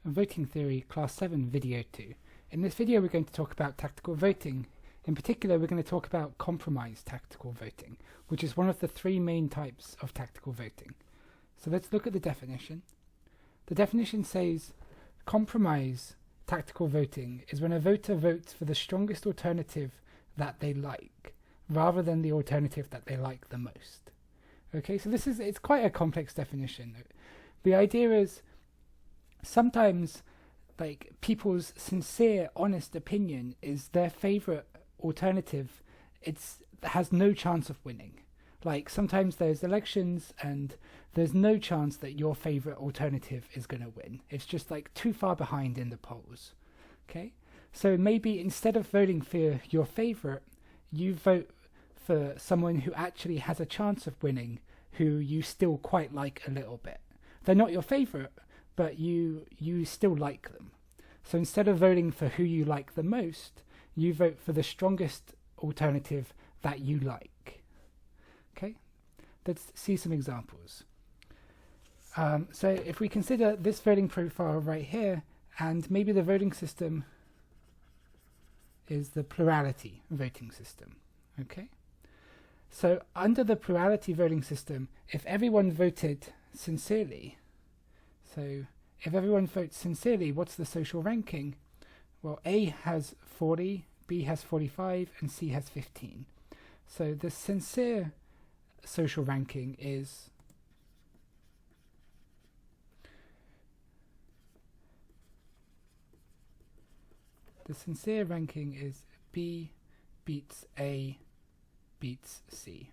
Voting Theory Class 7 Video 2. In this video we're going to talk about tactical voting. In particular we're going to talk about compromise tactical voting, which is one of the three main types of tactical voting. So let's look at the definition. The definition says compromise tactical voting is when a voter votes for the strongest alternative that they like, rather than the alternative that they like the most. Okay, so it's quite a complex definition. The idea is sometimes like people's sincere, honest opinion is their favorite alternative. It has no chance of winning. Like sometimes there's elections and there's no chance that your favorite alternative is going to win. It's just like too far behind in the polls. Okay, so maybe instead of voting for your favorite, you vote for someone who actually has a chance of winning, who you still quite like a little bit. They're not your favorite, but you still like them. So instead of voting for who you like the most, you vote for the strongest alternative that you like. Okay, let's see some examples. So if we consider this voting profile right here, and maybe the voting system is the plurality voting system. Okay, so under the plurality voting system, if everyone voted sincerely, so if everyone votes sincerely, what's the social ranking? Well, A has 40, B has 45, and C has 15. So the sincere social ranking is B beats A beats C.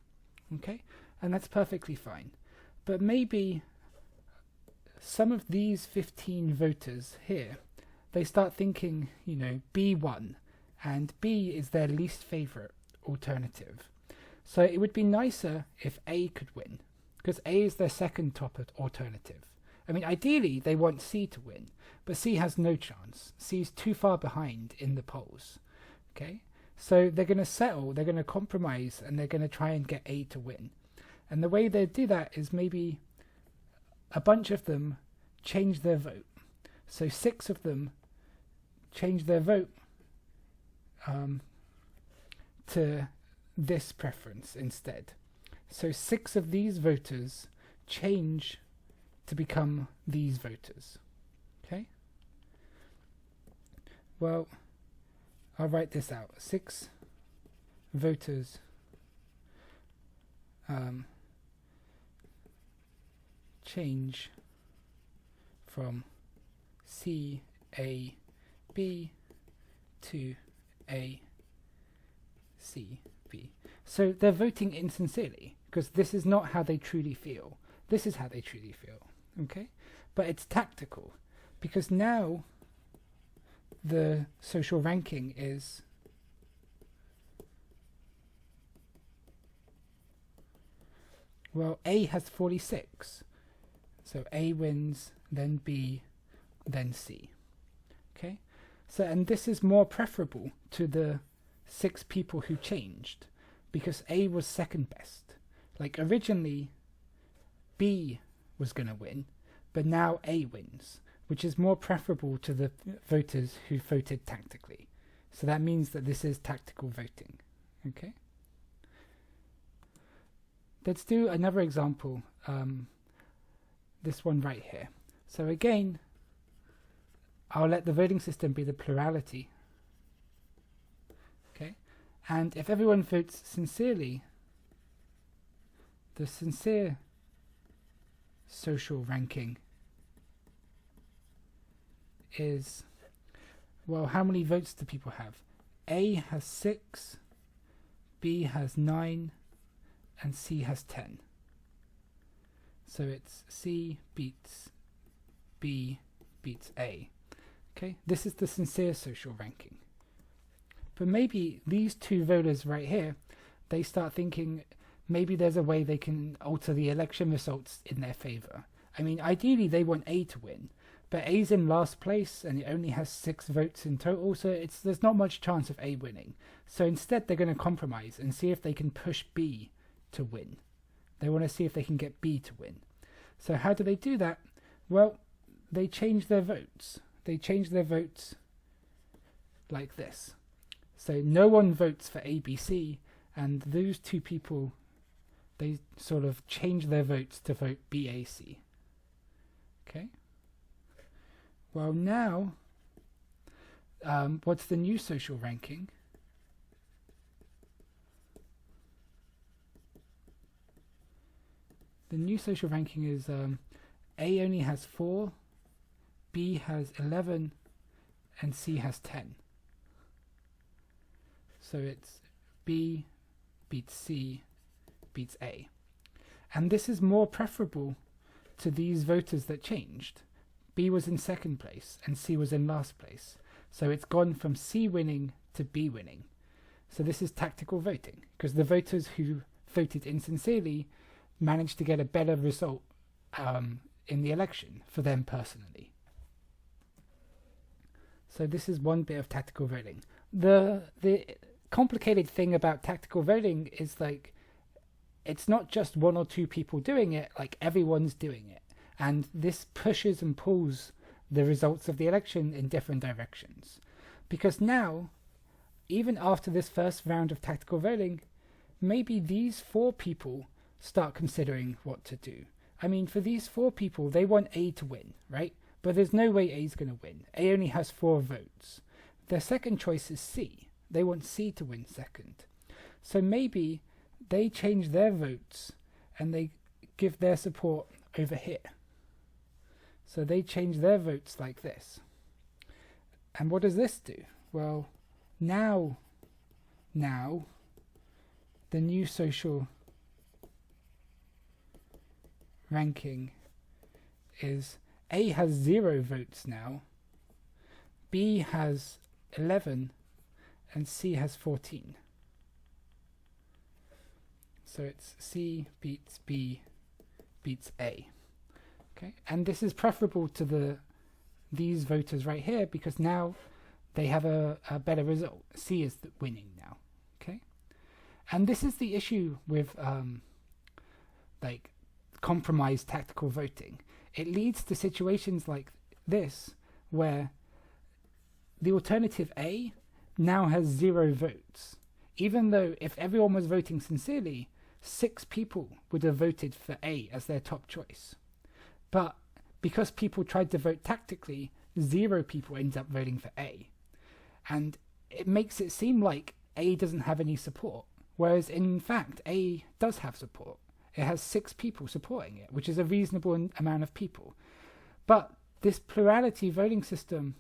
Okay, and that's perfectly fine. But maybe some of these 15 voters here, they start thinking, B won, and B is their least favorite alternative. So it would be nicer if A could win, because A is their second top alternative. I mean, ideally they want C to win, but C has no chance. C is too far behind in the polls. Okay, so they're going to settle, they're going to compromise, and they're going to try and get A to win. And the way they do that is maybe a bunch of them change their vote. So 6 of them change their vote to this preference instead. So 6 of these voters change to become these voters. Okay? Well, I'll write this out. 6 voters change from C, A, B to A, C, B. So they're voting insincerely, because this is not how they truly feel. This is how they truly feel. Okay? But it's tactical, because now the social ranking is A has 46. So A wins, then B, then C. Okay? So, and this is more preferable to the 6 people who changed, because A was second best. Like originally B was going to win, but now A wins, which is more preferable to the voters who voted tactically. So that means that this is tactical voting. Okay? Let's do another example, this one right here. So again, I'll let the voting system be the plurality. Okay? And if everyone votes sincerely, the sincere social ranking is, well, how many votes do people have? A has 6, B has 9, and C has 10. So it's C beats B beats A. Okay, this is the sincere social ranking. But maybe these 2 voters right here, they start thinking maybe there's a way they can alter the election results in their favor. I mean, ideally they want A to win, but A's in last place and it only has 6 votes in total, so there's not much chance of A winning. So instead they're going to compromise and see if they can push B to win. They want to see if they can get B to win. So how do they do that? Well, they change their votes. They change their votes like this. So no one votes for ABC, and those two people, they sort of change their votes to vote BAC. Okay. Well, now, what's the new social ranking? The new social ranking is A only has 4, B has 11, and C has 10. So it's B beats C beats A. And this is more preferable to these voters that changed. B was in second place and C was in last place. So it's gone from C winning to B winning. So this is tactical voting, because the voters who voted insincerely managed to get a better result in the election for them personally. So this is one bit of tactical voting. The complicated thing about tactical voting is, like, it's not just one or two people doing it, like everyone's doing it. And this pushes and pulls the results of the election in different directions. Because now, even after this first round of tactical voting, maybe these 4 people start considering what to do. I mean, for these 4 people, they want A to win, right? But there's no way A's going to win. A only has 4 votes. Their second choice is C. They want C to win second. So maybe they change their votes and they give their support over here. So they change their votes like this. And what does this do? Well, now the new social ranking is A has 0 votes now, B has 11, and C has 14. So it's C beats B beats A. Okay, and this is preferable to these voters right here, because now they have a better result. C is winning now. Okay, and this is the issue with like compromised tactical voting. It leads to situations like this, where the alternative A now has 0 votes, even though if everyone was voting sincerely, 6 people would have voted for A as their top choice. But because people tried to vote tactically, 0 people end up voting for A. And it makes it seem like A doesn't have any support, whereas in fact A does have support. It has 6 people supporting it, which is a reasonable amount of people. But this plurality voting system,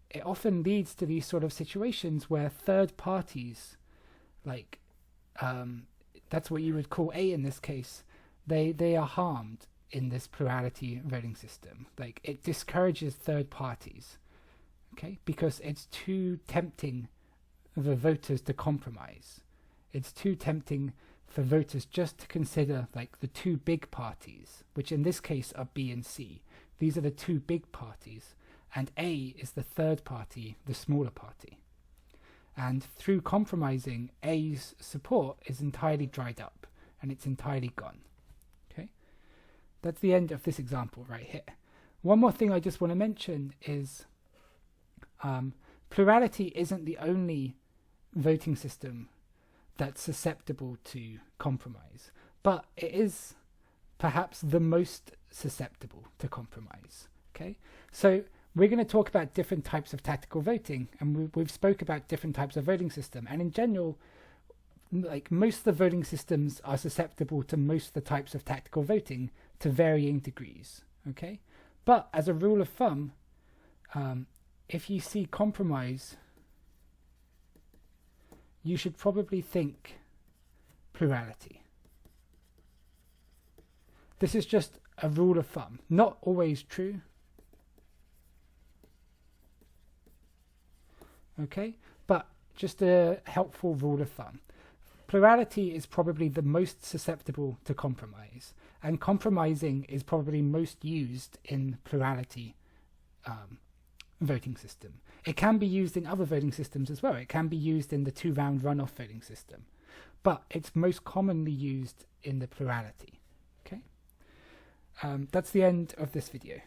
it often leads to these sort of situations where third parties, like that's what you would call A in this case, they are harmed in this plurality voting system. Like, it discourages third parties, okay, because it's too tempting for voters to compromise. It's too tempting for voters just to consider, like, the 2 big parties, which in this case are B and C. These are the 2 big parties, and A is the third party, the smaller party. And through compromising, A's support is entirely dried up, and it's entirely gone. Okay, that's the end of this example right here. One more thing I just want to mention is plurality isn't the only voting system that's susceptible to compromise, but it is perhaps the most susceptible to compromise. Okay, so we're going to talk about different types of tactical voting, and we've spoke about different types of voting system, and in general, like, most of the voting systems are susceptible to most of the types of tactical voting to varying degrees. Okay, but as a rule of thumb, if you see compromise, you should probably think plurality. This is just a rule of thumb, not always true. Okay, but just a helpful rule of thumb. Plurality is probably the most susceptible to compromise, and compromising is probably most used in plurality voting system. It can be used in other voting systems as well. It can be used in the 2-round runoff voting system, but it's most commonly used in the plurality. Okay, that's the end of this video.